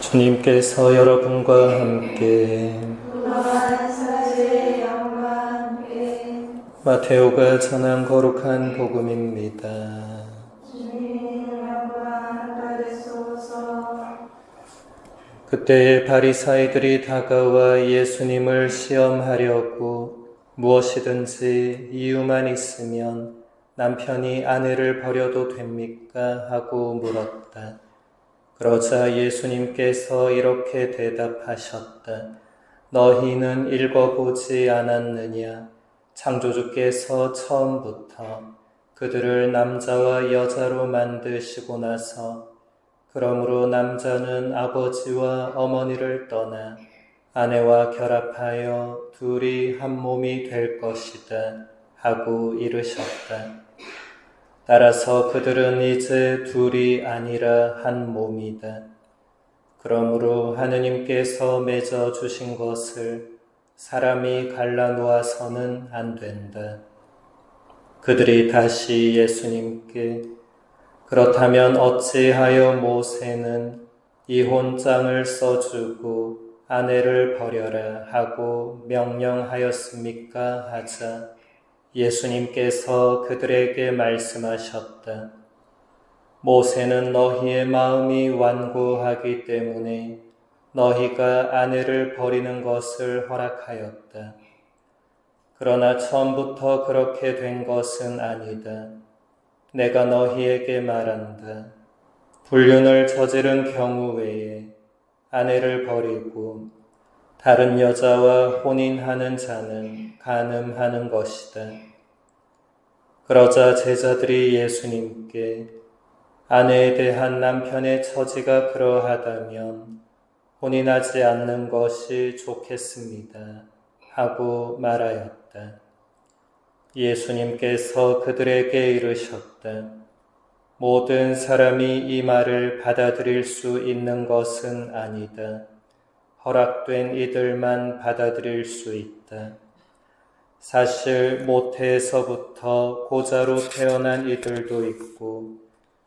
주님께서 여러분과 함께 마테오가 전한 거룩한 복음입니다. 그때에 바리사이들이 다가와 예수님을 시험하려고 무엇이든지 이유만 있으면 남편이 아내를 버려도 됩니까? 하고 물었다. 그러자 예수님께서 이렇게 대답하셨다. 너희는 읽어보지 않았느냐? 창조주께서 처음부터 그들을 남자와 여자로 만드시고 나서 그러므로 남자는 아버지와 어머니를 떠나 아내와 결합하여 둘이 한 몸이 될 것이다 하고 이르셨다. 따라서 그들은 이제 둘이 아니라 한 몸이다. 그러므로 하느님께서 맺어 주신 것을 사람이 갈라놓아서는 안 된다. 그들이 다시 예수님께 그렇다면 어찌하여 모세는 이혼장을 써주고 아내를 버려라 하고 명령하였습니까? 하자 예수님께서 그들에게 말씀하셨다. 모세는 너희의 마음이 완고하기 때문에 너희가 아내를 버리는 것을 허락하였다. 그러나 처음부터 그렇게 된 것은 아니다. 내가 너희에게 말한다. 불륜을 저지른 경우 외에 아내를 버리고 다른 여자와 혼인하는 자는 간음하는 것이다. 그러자 제자들이 예수님께 아내에 대한 남편의 처지가 그러하다면 혼인하지 않는 것이 좋겠습니다. 하고 말하였다. 예수님께서 그들에게 이르셨다. 모든 사람이 이 말을 받아들일 수 있는 것은 아니다. 허락된 이들만 받아들일 수 있다. 사실 모태에서부터 고자로 태어난 이들도 있고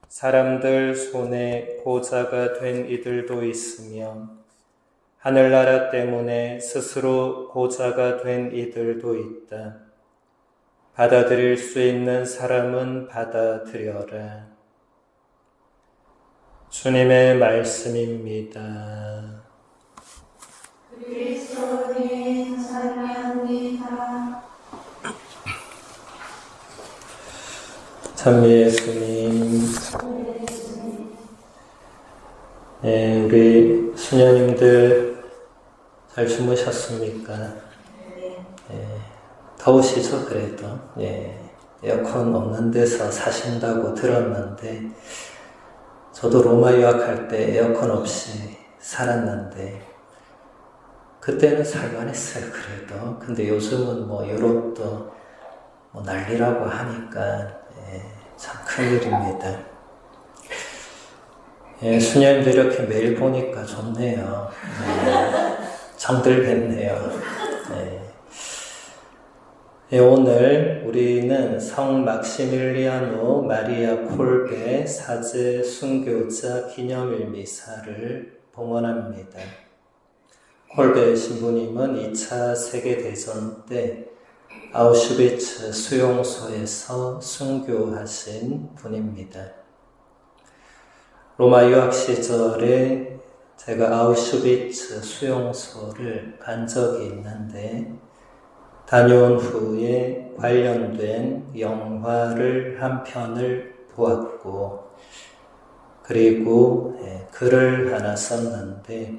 사람들 손에 고자가 된 이들도 있으며 하늘나라 때문에 스스로 고자가 된 이들도 있다. 받아들일 수 있는 사람은 받아들여라. 주님의 말씀입니다. 그리스도님 찬양합니다. 참 예수님. 네, 우리 수녀님들 잘 주무셨습니까? 네, 더우시죠 그래도? 네, 에어컨 없는 데서 사신다고 들었는데 저도 로마 유학할 때 에어컨 없이 살았는데 그때는 살만했어요 그래도. 근데 요즘은 유럽도 난리라고 하니까 참 큰일입니다. 수녀님들 이렇게 매일 보니까 좋네요. 정들겠네요. 오늘 우리는 성 막시밀리아노 마리아 콜베 사제 순교자 기념일 미사를 봉헌합니다. 콜베 신부님은 2차 세계대전 때 아우슈비츠 수용소에서 순교하신 분입니다. 로마 유학 시절에 제가 아우슈비츠 수용소를 간 적이 있는데 다녀온 후에 관련된 영화를 한 편을 보았고 그리고 글을 하나 썼는데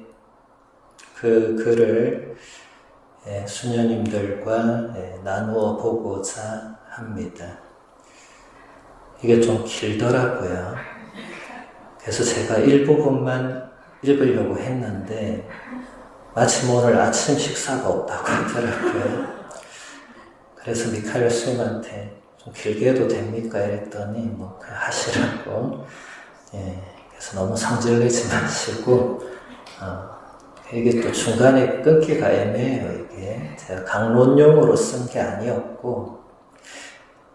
그 글을 수녀님들과 나누어 보고자 합니다. 이게 좀 길더라고요. 그래서 제가 일부분만 읽으려고 했는데 마침 오늘 아침 식사가 없다고 하더라고요. 그래서 미카엘 스님한테 좀 길게 해도 됩니까? 이랬더니 그냥 하시라고. 그래서 너무 성질내지 마시고 이게 또 중간에 끊기가 애매해요. 이게 제가 강론용으로 쓴 게 아니었고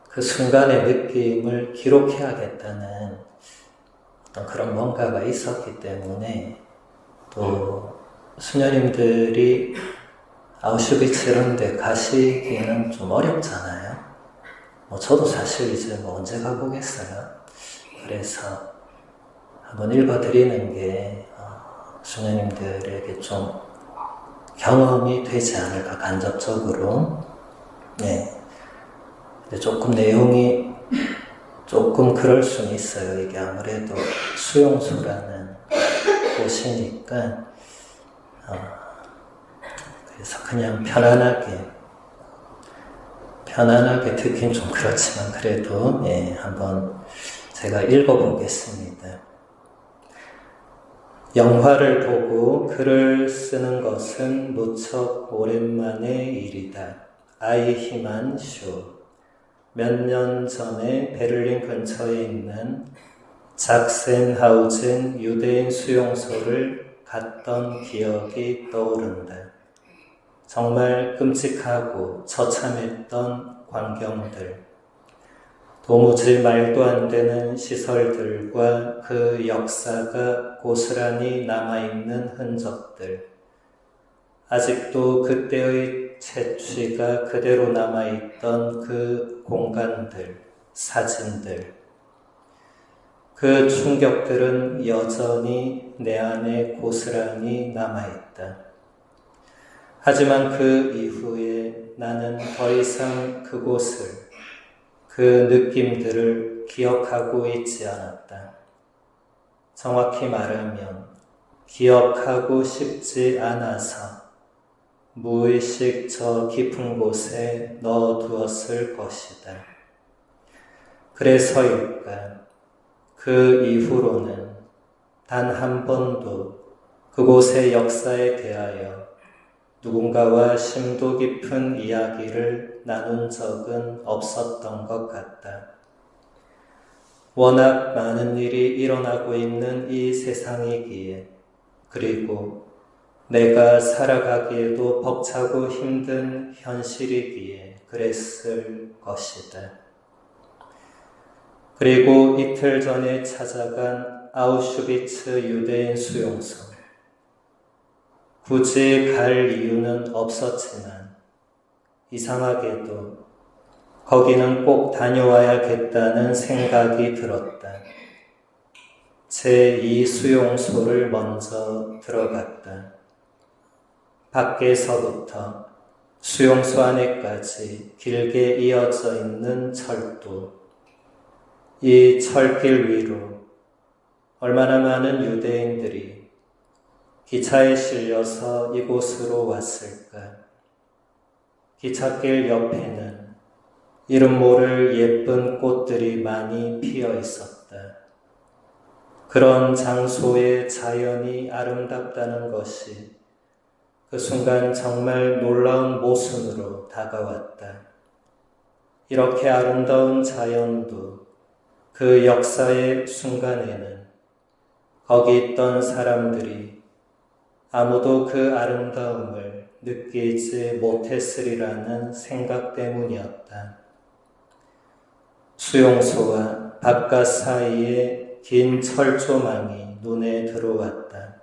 그 순간의 느낌을 기록해야겠다는 어떤 그런 뭔가가 있었기 때문에 또 수녀님들이 아우슈비츠 이런 데 가시기는 좀 어렵잖아요. 저도 사실 이제 언제 가보겠어요. 그래서 한번 읽어드리는 게 수녀님들에게 좀 경험이 되지 않을까, 간접적으로. 네. 근데 조금 내용이 조금 그럴 수는 있어요. 이게 아무래도 수용소라는 곳이니까. 그래서 그냥 편안하게 듣긴 좀 그렇지만 그래도 한번 제가 읽어보겠습니다. 영화를 보고 글을 쓰는 것은 무척 오랜만의 일이다. 아이히만 쇼. 몇 년 전에 베를린 근처에 있는 작센하우젠 유대인 수용소를 갔던 기억이 떠오른다. 정말 끔찍하고 처참했던 광경들, 도무지 말도 안 되는 시설들과 그 역사가 고스란히 남아있는 흔적들, 아직도 그때의 채취가 그대로 남아있던 그 공간들, 사진들, 그 충격들은 여전히 내 안에 고스란히 남아있다. 하지만 그 이후에 나는 더 이상 그곳을, 그 느낌들을 기억하고 있지 않았다. 정확히 말하면 기억하고 싶지 않아서 무의식 저 깊은 곳에 넣어두었을 것이다. 그래서일까 그 이후로는 단 한 번도 그곳의 역사에 대하여 누군가와 심도 깊은 이야기를 나눈 적은 없었던 것 같다. 워낙 많은 일이 일어나고 있는 이 세상이기에, 그리고 내가 살아가기에도 벅차고 힘든 현실이기에 그랬을 것이다. 그리고 이틀 전에 찾아간 아우슈비츠 유대인 수용소. 굳이 갈 이유는 없었지만 이상하게도 거기는 꼭 다녀와야겠다는 생각이 들었다. 제2 수용소를 먼저 들어갔다. 밖에서부터 수용소 안에까지 길게 이어져 있는 철도. 이 철길 위로 얼마나 많은 유대인들이 기차에 실려서 이곳으로 왔을까. 기찻길 옆에는 이름 모를 예쁜 꽃들이 많이 피어 있었다. 그런 장소의 자연이 아름답다는 것이 그 순간 정말 놀라운 모순으로 다가왔다. 이렇게 아름다운 자연도 그 역사의 순간에는 거기 있던 사람들이 아무도 그 아름다움을 느끼지 못했으리라는 생각 때문이었다. 수용소와 바깥 사이에 긴 철조망이 눈에 들어왔다.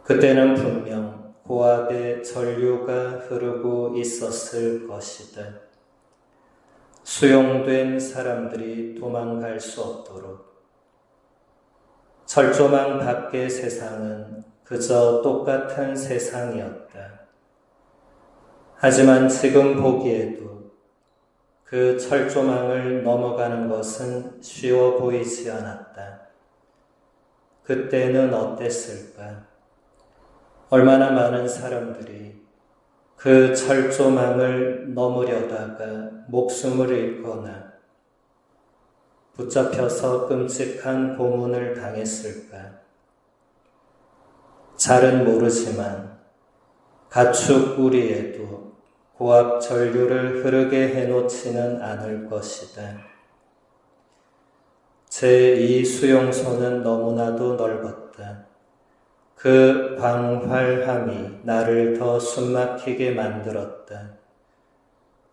그때는 분명 고압의 전류가 흐르고 있었을 것이다. 수용된 사람들이 도망갈 수 없도록. 철조망 밖의 세상은 그저 똑같은 세상이었다. 하지만 지금 보기에도 그 철조망을 넘어가는 것은 쉬워 보이지 않았다. 그때는 어땠을까? 얼마나 많은 사람들이 그 철조망을 넘으려다가 목숨을 잃거나 붙잡혀서 끔찍한 고문을 당했을까? 잘은 모르지만 가축 우리에도 고압 전류를 흐르게 해놓지는 않을 것이다. 제2 수용소는 너무나도 넓었다. 그 광활함이 나를 더 숨막히게 만들었다.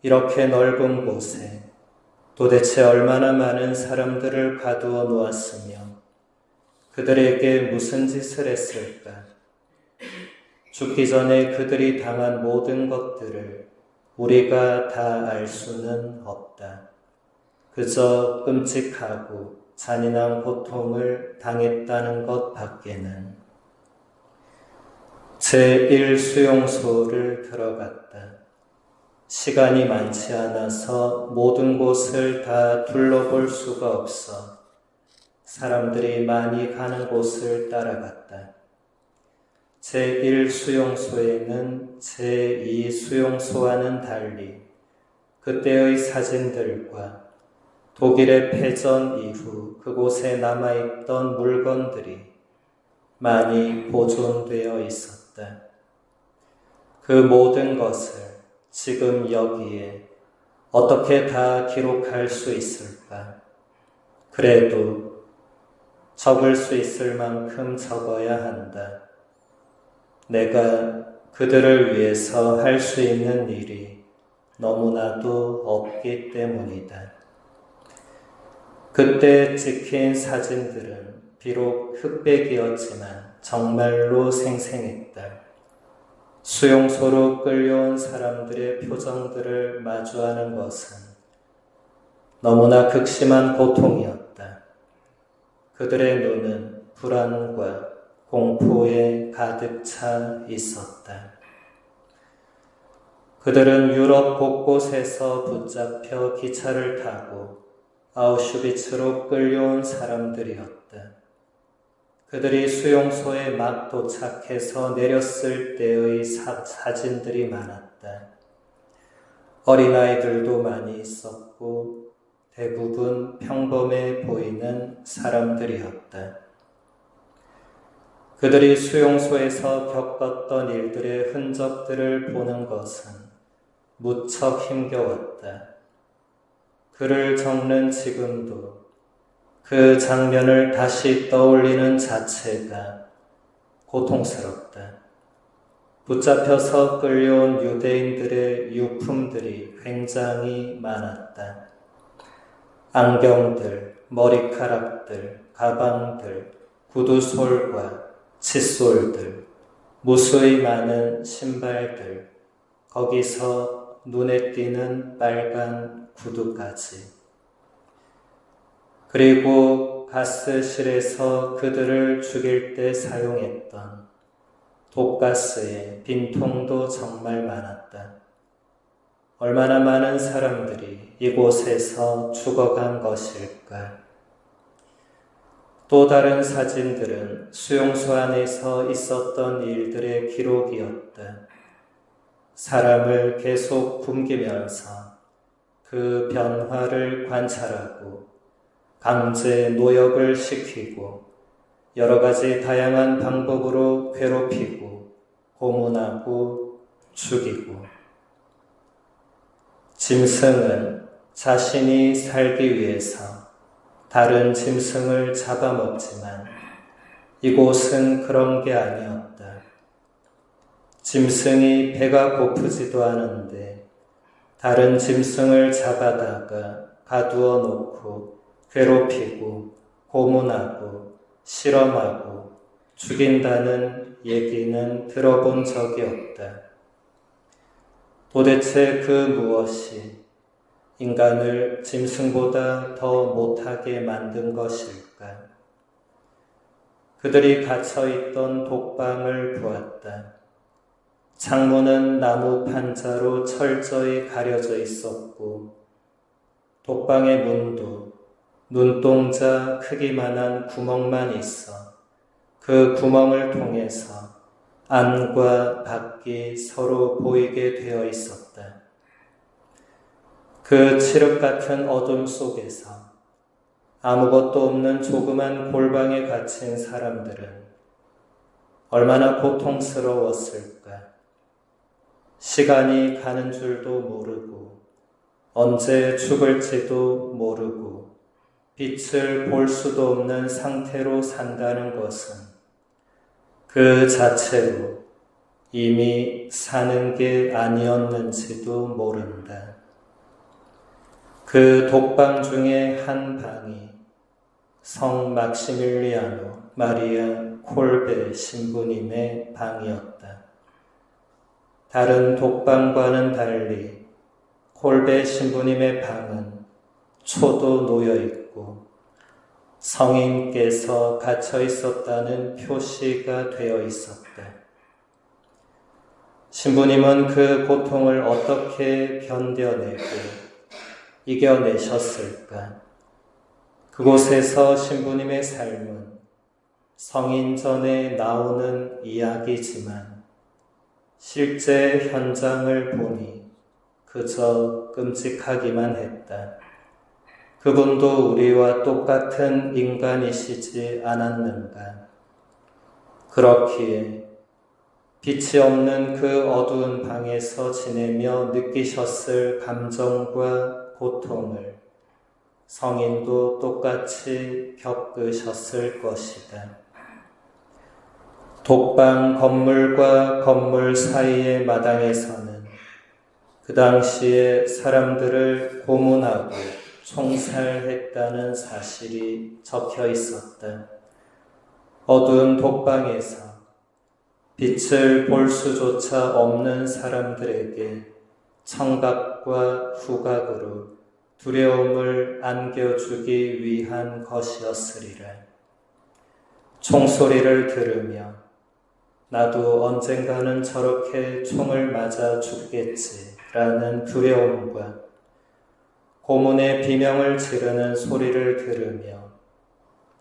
이렇게 넓은 곳에 도대체 얼마나 많은 사람들을 가두어 놓았으며 그들에게 무슨 짓을 했을까? 죽기 전에 그들이 당한 모든 것들을 우리가 다 알 수는 없다. 그저 끔찍하고 잔인한 고통을 당했다는 것 밖에는. 제1수용소를 들어갔다. 시간이 많지 않아서 모든 곳을 다 둘러볼 수가 없어 사람들이 많이 가는 곳을 따라갔다. 제1수용소에는 제2수용소와는 달리 그때의 사진들과 독일의 패전 이후 그곳에 남아있던 물건들이 많이 보존되어 있었다. 그 모든 것을 지금 여기에 어떻게 다 기록할 수 있을까? 그래도 적을 수 있을 만큼 적어야 한다. 내가 그들을 위해서 할 수 있는 일이 너무나도 없기 때문이다. 그때 찍힌 사진들은 비록 흑백이었지만 정말로 생생했다. 수용소로 끌려온 사람들의 표정들을 마주하는 것은 너무나 극심한 고통이었다. 그들의 눈은 불안과 공포에 가득 차 있었다. 그들은 유럽 곳곳에서 붙잡혀 기차를 타고 아우슈비츠로 끌려온 사람들이었다. 그들이 수용소에 막 도착해서 내렸을 때의 사진들이 많았다. 어린아이들도 많이 있었고 대부분 평범해 보이는 사람들이었다. 그들이 수용소에서 겪었던 일들의 흔적들을 보는 것은 무척 힘겨웠다. 글을 적는 지금도 그 장면을 다시 떠올리는 자체가 고통스럽다. 붙잡혀서 끌려온 유대인들의 유품들이 굉장히 많았다. 안경들, 머리카락들, 가방들, 구두솔과 칫솔들, 무수히 많은 신발들, 거기서 눈에 띄는 빨간 구두까지. 그리고 가스실에서 그들을 죽일 때 사용했던 독가스의 빈통도 정말 많았다. 얼마나 많은 사람들이 이곳에서 죽어간 것일까? 또 다른 사진들은 수용소 안에서 있었던 일들의 기록이었다. 사람을 계속 굶기면서 그 변화를 관찰하고 강제 노역을 시키고 여러 가지 다양한 방법으로 괴롭히고 고문하고 죽이고. 짐승은 자신이 살기 위해서 다른 짐승을 잡아먹지만 이곳은 그런 게 아니었다. 짐승이 배가 고프지도 않은데 다른 짐승을 잡아다가 가두어 놓고 괴롭히고 고문하고 실험하고 죽인다는 얘기는 들어본 적이 없다. 도대체 그 무엇이 인간을 짐승보다 더 못하게 만든 것일까? 그들이 갇혀있던 독방을 보았다. 창문은 나무 판자로 철저히 가려져 있었고 독방의 문도 눈동자 크기만한 구멍만 있어 그 구멍을 통해서 안과 밖이 서로 보이게 되어 있었다. 그 칠흑 같은 어둠 속에서 아무것도 없는 조그만 골방에 갇힌 사람들은 얼마나 고통스러웠을까. 시간이 가는 줄도 모르고 언제 죽을지도 모르고 빛을 볼 수도 없는 상태로 산다는 것은 그 자체로 이미 사는 게 아니었는지도 모른다. 그 독방 중에 한 방이 성 막시밀리아노 마리아 콜베 신부님의 방이었다. 다른 독방과는 달리 콜베 신부님의 방은 초도 놓여 있고 성인께서 갇혀 있었다는 표시가 되어 있었다. 신부님은 그 고통을 어떻게 견뎌내고 이겨내셨을까? 그곳에서 신부님의 삶은 성인전에 나오는 이야기지만 실제 현장을 보니 그저 끔찍하기만 했다. 그분도 우리와 똑같은 인간이시지 않았는가? 그렇기에 빛이 없는 그 어두운 방에서 지내며 느끼셨을 감정과 고통을 성인도 똑같이 겪으셨을 것이다. 독방 건물과 건물 사이의 마당에서는 그 당시에 사람들을 고문하고 총살했다는 사실이 적혀 있었다. 어두운 독방에서 빛을 볼 수조차 없는 사람들에게 청각과 후각으로 두려움을 안겨주기 위한 것이었으리라. 총소리를 들으며 나도 언젠가는 저렇게 총을 맞아 죽겠지라는 두려움과 고문의 비명을 지르는 소리를 들으며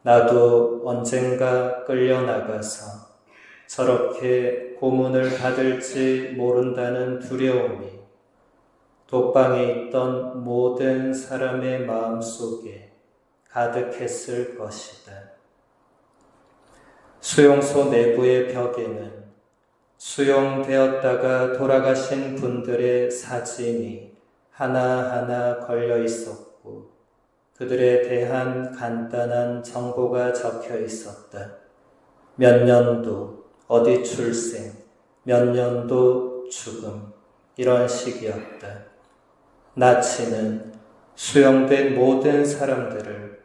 나도 언젠가 끌려나가서 저렇게 고문을 받을지 모른다는 두려움이 독방에 있던 모든 사람의 마음속에 가득했을 것이다. 수용소 내부의 벽에는 수용되었다가 돌아가신 분들의 사진이 하나하나 걸려 있었고 그들에 대한 간단한 정보가 적혀 있었다. 몇 년도, 어디 출생, 몇 년도 죽음, 이런 식이었다. 나치는 수용된 모든 사람들을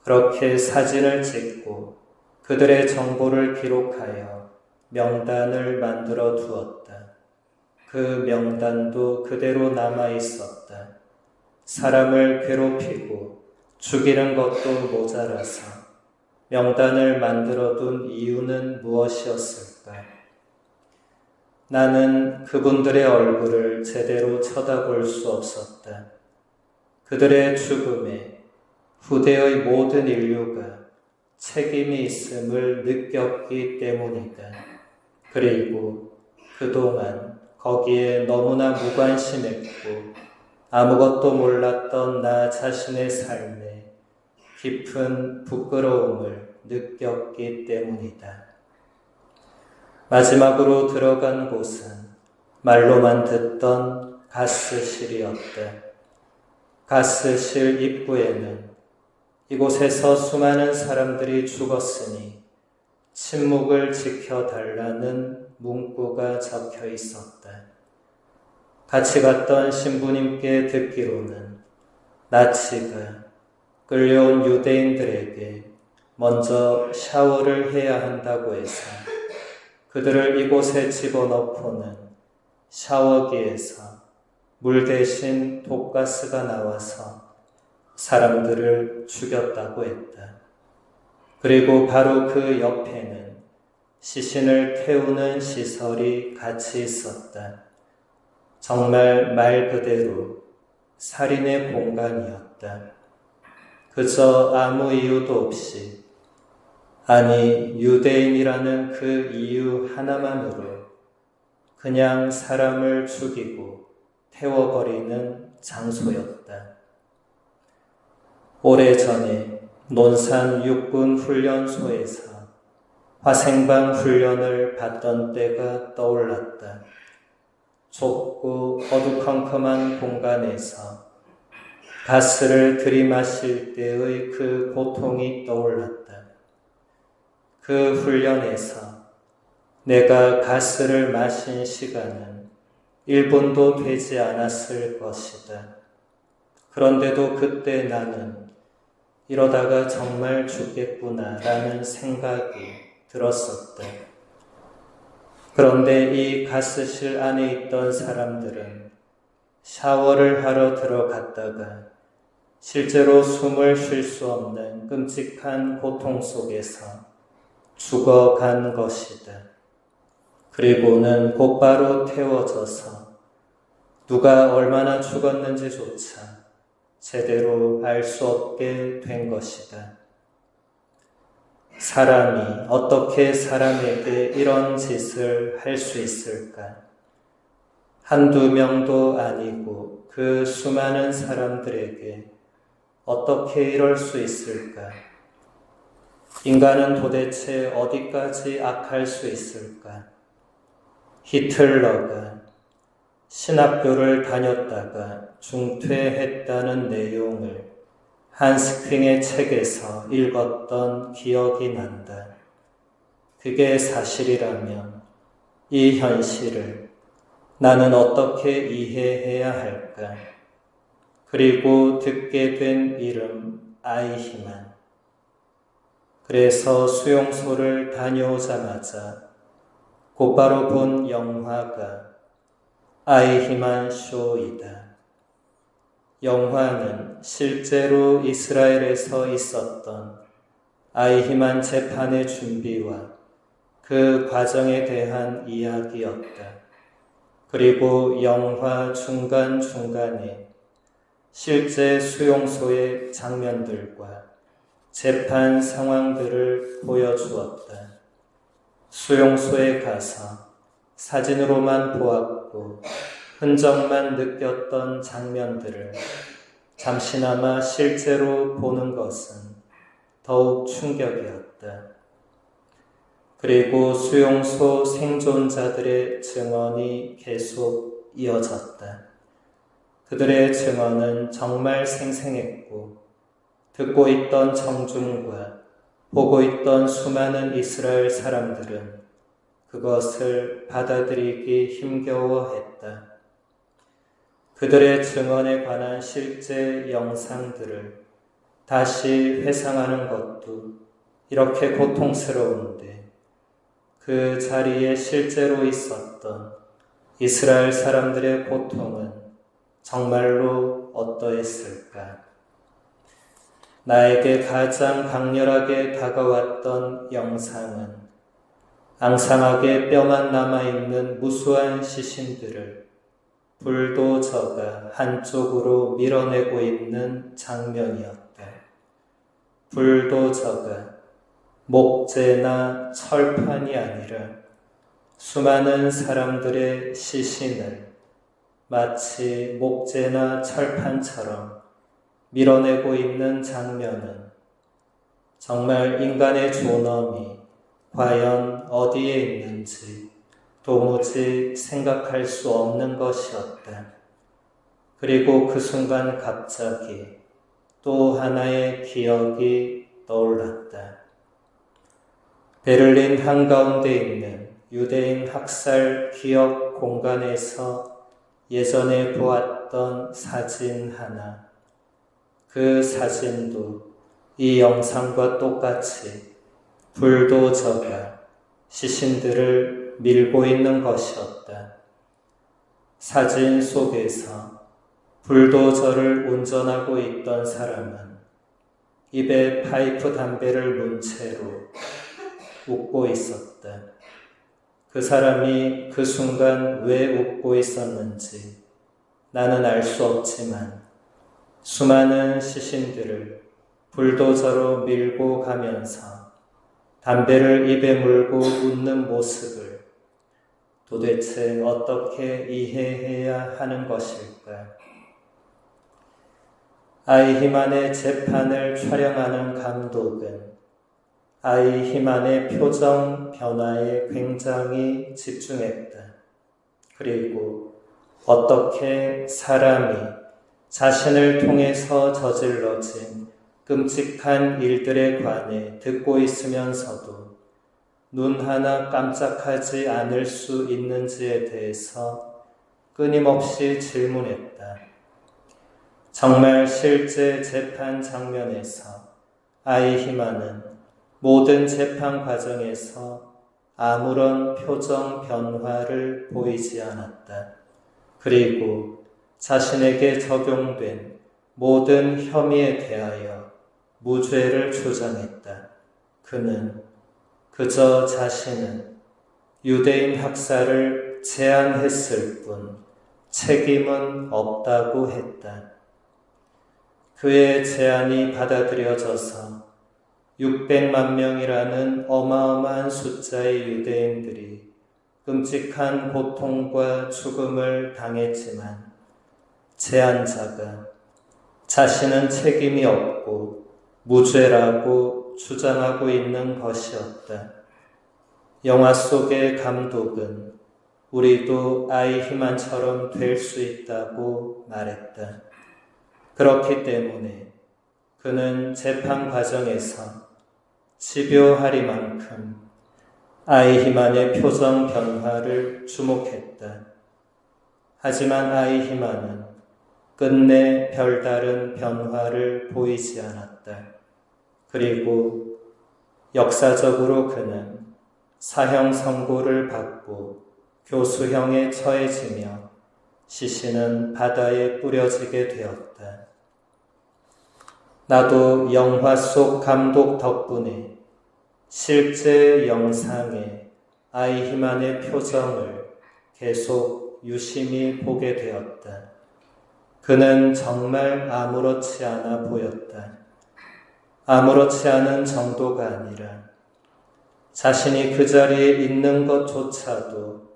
그렇게 사진을 찍고 그들의 정보를 기록하여 명단을 만들어 두었다. 그 명단도 그대로 남아 있었다. 사람을 괴롭히고 죽이는 것도 모자라서 명단을 만들어 둔 이유는 무엇이었을까? 나는 그분들의 얼굴을 제대로 쳐다볼 수 없었다. 그들의 죽음에 후대의 모든 인류가 책임이 있음을 느꼈기 때문이다. 그리고 그동안 거기에 너무나 무관심했고 아무것도 몰랐던 나 자신의 삶에 깊은 부끄러움을 느꼈기 때문이다. 마지막으로 들어간 곳은 말로만 듣던 가스실이었다. 가스실 입구에는 이곳에서 수많은 사람들이 죽었으니 침묵을 지켜달라는 문구가 적혀 있었다. 같이 갔던 신부님께 듣기로는 나치가 끌려온 유대인들에게 먼저 샤워를 해야 한다고 해서 그들을 이곳에 집어넣고는 샤워기에서 물 대신 독가스가 나와서 사람들을 죽였다고 했다. 그리고 바로 그 옆에는 시신을 태우는 시설이 같이 있었다. 정말 말 그대로 살인의 공간이었다. 그저 아무 이유도 없이, 아니 유대인이라는 그 이유 하나만으로 그냥 사람을 죽이고 태워버리는 장소였다. 오래전에 논산 육군 훈련소에서 화생방 훈련을 받던 때가 떠올랐다. 좁고 어두컴컴한 공간에서 가스를 들이마실 때의 그 고통이 떠올랐다. 그 훈련에서 내가 가스를 마신 시간은 1분도 되지 않았을 것이다. 그런데도 그때 나는 이러다가 정말 죽겠구나라는 생각이 들었었다. 그런데 이 가스실 안에 있던 사람들은 샤워를 하러 들어갔다가 실제로 숨을 쉴 수 없는 끔찍한 고통 속에서 죽어간 것이다. 그리고는 곧바로 태워져서 누가 얼마나 죽었는지조차 제대로 알 수 없게 된 것이다. 사람이 어떻게 사람에게 이런 짓을 할 수 있을까? 한두 명도 아니고 그 수많은 사람들에게 어떻게 이럴 수 있을까? 인간은 도대체 어디까지 악할 수 있을까? 히틀러가 신학교를 다녔다가 중퇴했다는 내용을 한스 킹의 책에서 읽었던 기억이 난다. 그게 사실이라면 이 현실을 나는 어떻게 이해해야 할까? 그리고 듣게 된 이름 아이히만. 그래서 수용소를 다녀오자마자 곧바로 본 영화가 아이히만 쇼이다. 영화는 실제로 이스라엘에서 있었던 아이히만 재판의 준비와 그 과정에 대한 이야기였다. 그리고 영화 중간중간에 실제 수용소의 장면들과 재판 상황들을 보여주었다. 수용소에 가서 사진으로만 보았고 흔적만 느꼈던 장면들을 잠시나마 실제로 보는 것은 더욱 충격이었다. 그리고 수용소 생존자들의 증언이 계속 이어졌다. 그들의 증언은 정말 생생했고 듣고 있던 청중과 보고 있던 수많은 이스라엘 사람들은 그것을 받아들이기 힘겨워했다. 그들의 증언에 관한 실제 영상들을 다시 회상하는 것도 이렇게 고통스러운데 그 자리에 실제로 있었던 이스라엘 사람들의 고통은 정말로 어떠했을까? 나에게 가장 강렬하게 다가왔던 영상은 앙상하게 뼈만 남아있는 무수한 시신들을 불도저가 한쪽으로 밀어내고 있는 장면이었다. 불도저가 목재나 철판이 아니라 수많은 사람들의 시신을 마치 목재나 철판처럼 밀어내고 있는 장면은 정말 인간의 존엄이 과연 어디에 있는지 도무지 생각할 수 없는 것이었다. 그리고 그 순간 갑자기 또 하나의 기억이 떠올랐다. 베를린 한가운데 있는 유대인 학살 기억 공간에서 예전에 보았던 사진 하나. 그 사진도 이 영상과 똑같이 불도저가 시신들을 밀고 있는 것이었다. 사진 속에서 불도저를 운전하고 있던 사람은 입에 파이프 담배를 문 채로 웃고 있었다. 그 사람이 그 순간 왜 웃고 있었는지 나는 알 수 없지만 수많은 시신들을 불도저로 밀고 가면서 담배를 입에 물고 웃는 모습을 도대체 어떻게 이해해야 하는 것일까? 아이히만의 재판을 촬영하는 감독은 아이히만의 표정 변화에 굉장히 집중했다. 그리고 어떻게 사람이 자신을 통해서 저질러진 끔찍한 일들에 관해 듣고 있으면서도 눈 하나 깜짝하지 않을 수 있는지에 대해서 끊임없이 질문했다. 정말 실제 재판 장면에서 아이히만은 모든 재판 과정에서 아무런 표정 변화를 보이지 않았다. 그리고 자신에게 적용된 모든 혐의에 대하여 무죄를 주장했다. 그는 그저 자신은 유대인 학살을 제안했을 뿐 책임은 없다고 했다. 그의 제안이 받아들여져서 600만 명이라는 어마어마한 숫자의 유대인들이 끔찍한 고통과 죽음을 당했지만 제안자가 자신은 책임이 없고 무죄라고 주장하고 있는 것이었다. 영화 속의 감독은 우리도 아이히만처럼 될 수 있다고 말했다. 그렇기 때문에 그는 재판 과정에서 집요하리만큼 아이히만의 표정 변화를 주목했다. 하지만 아이히만은 끝내 별다른 변화를 보이지 않았다. 그리고 역사적으로 그는 사형 선고를 받고 교수형에 처해지며 시신은 바다에 뿌려지게 되었다. 나도 영화 속 감독 덕분에 실제 영상의 아이히만의 표정을 계속 유심히 보게 되었다. 그는 정말 아무렇지 않아 보였다. 아무렇지 않은 정도가 아니라 자신이 그 자리에 있는 것조차도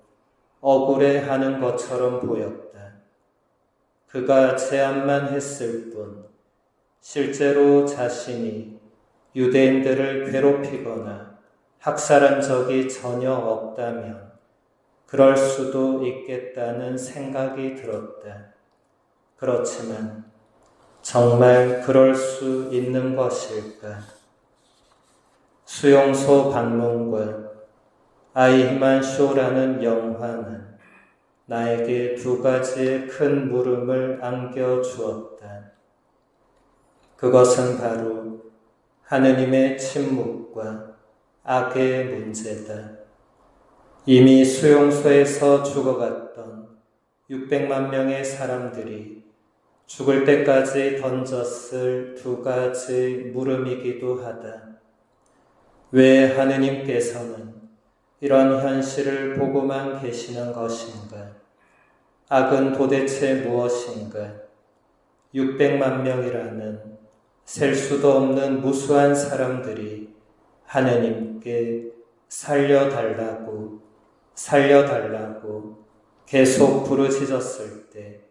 억울해하는 것처럼 보였다. 그가 제안만 했을 뿐 실제로 자신이 유대인들을 괴롭히거나 학살한 적이 전혀 없다면 그럴 수도 있겠다는 생각이 들었다. 그렇지만 정말 그럴 수 있는 것일까? 수용소 방문과 아이히만 쇼라는 영화는 나에게 두 가지의 큰 물음을 안겨주었다. 그것은 바로 하느님의 침묵과 악의 문제다. 이미 수용소에서 죽어갔던 600만 명의 사람들이 죽을 때까지 던졌을 두 가지 물음이기도 하다. 왜 하느님께서는 이런 현실을 보고만 계시는 것인가? 악은 도대체 무엇인가? 600만 명이라는 셀 수도 없는 무수한 사람들이 하느님께 살려달라고 계속 부르짖었을 때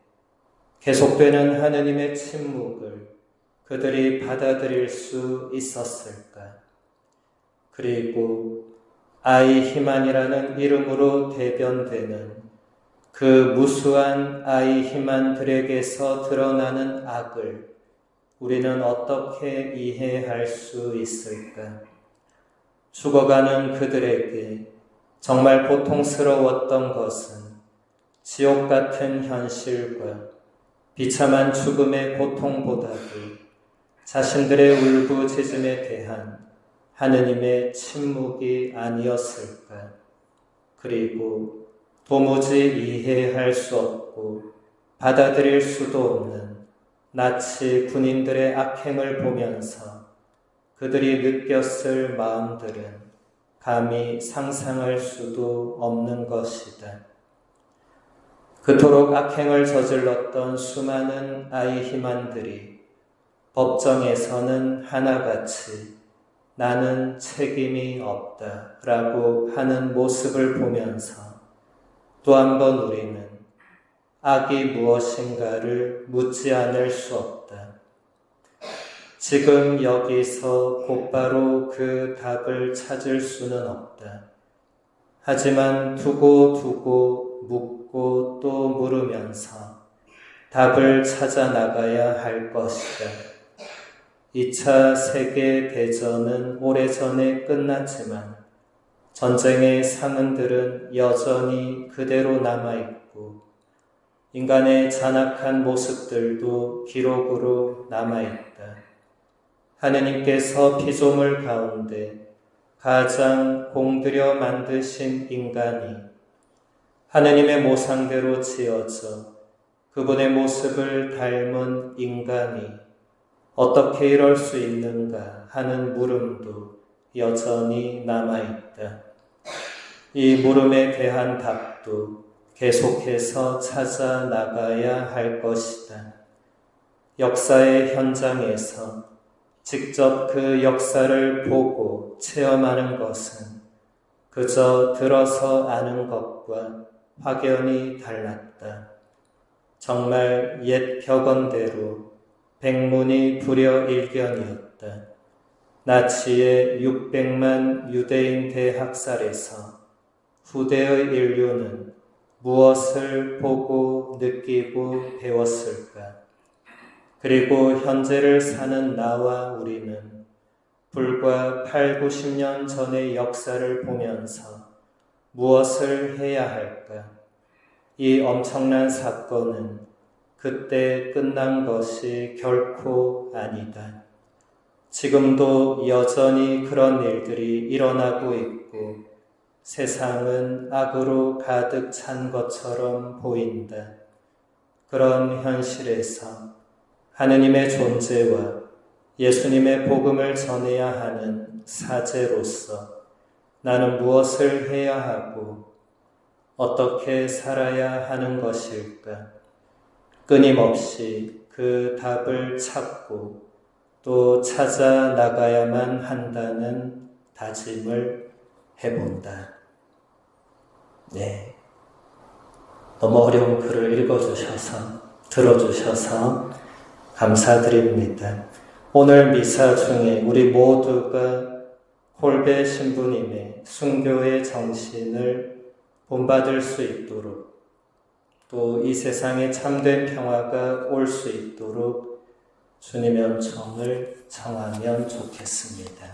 계속되는 하느님의 침묵을 그들이 받아들일 수 있었을까? 그리고 아이히만이라는 이름으로 대변되는 그 무수한 아이히만들에게서 드러나는 악을 우리는 어떻게 이해할 수 있을까? 죽어가는 그들에게 정말 고통스러웠던 것은 지옥 같은 현실과 비참한 죽음의 고통보다도 자신들의 울부짖음에 대한 하느님의 침묵이 아니었을까? 그리고 도무지 이해할 수 없고 받아들일 수도 없는 나치 군인들의 악행을 보면서 그들이 느꼈을 마음들은 감히 상상할 수도 없는 것이다. 그토록 악행을 저질렀던 수많은 아이히만들이 법정에서는 하나같이 나는 책임이 없다라고 하는 모습을 보면서 또 한 번 우리는 악이 무엇인가를 묻지 않을 수 없다. 지금 여기서 곧바로 그 답을 찾을 수는 없다. 하지만 두고 묻고 또 물으면서 답을 찾아 나가야 할 것이다. 2차 세계대전은 오래전에 끝났지만 전쟁의 상흔들은 여전히 그대로 남아있고 인간의 잔악한 모습들도 기록으로 남아있다. 하느님께서 피조물 가운데 가장 공들여 만드신 인간이 하느님의 모상대로 지어져 그분의 모습을 닮은 인간이 어떻게 이럴 수 있는가 하는 물음도 여전히 남아있다. 이 물음에 대한 답도 계속해서 찾아 나가야 할 것이다. 역사의 현장에서 직접 그 역사를 보고 체험하는 것은 그저 들어서 아는 것과 확연히 달랐다. 정말 옛 벽언대로 백문이 불여일견이었다. 나치의 600만 유대인 대학살에서 후대의 인류는 무엇을 보고 느끼고 배웠을까? 그리고 현재를 사는 나와 우리는 불과 8, 90년 전의 역사를 보면서 무엇을 해야 할까? 이 엄청난 사건은 그때 끝난 것이 결코 아니다. 지금도 여전히 그런 일들이 일어나고 있고 세상은 악으로 가득 찬 것처럼 보인다. 그런 현실에서 하느님의 존재와 예수님의 복음을 전해야 하는 사제로서 나는 무엇을 해야 하고 어떻게 살아야 하는 것일까? 끊임없이 그 답을 찾고 또 찾아 나가야만 한다는 다짐을 해본다. 네. 너무 어려운 글을 읽어주셔서, 들어주셔서 감사드립니다. 오늘 미사 중에 우리 모두가 홀베 신부님의 순교의 정신을 본받을 수 있도록 또 이 세상에 참된 평화가 올 수 있도록 주님의 은총을 청하면 좋겠습니다.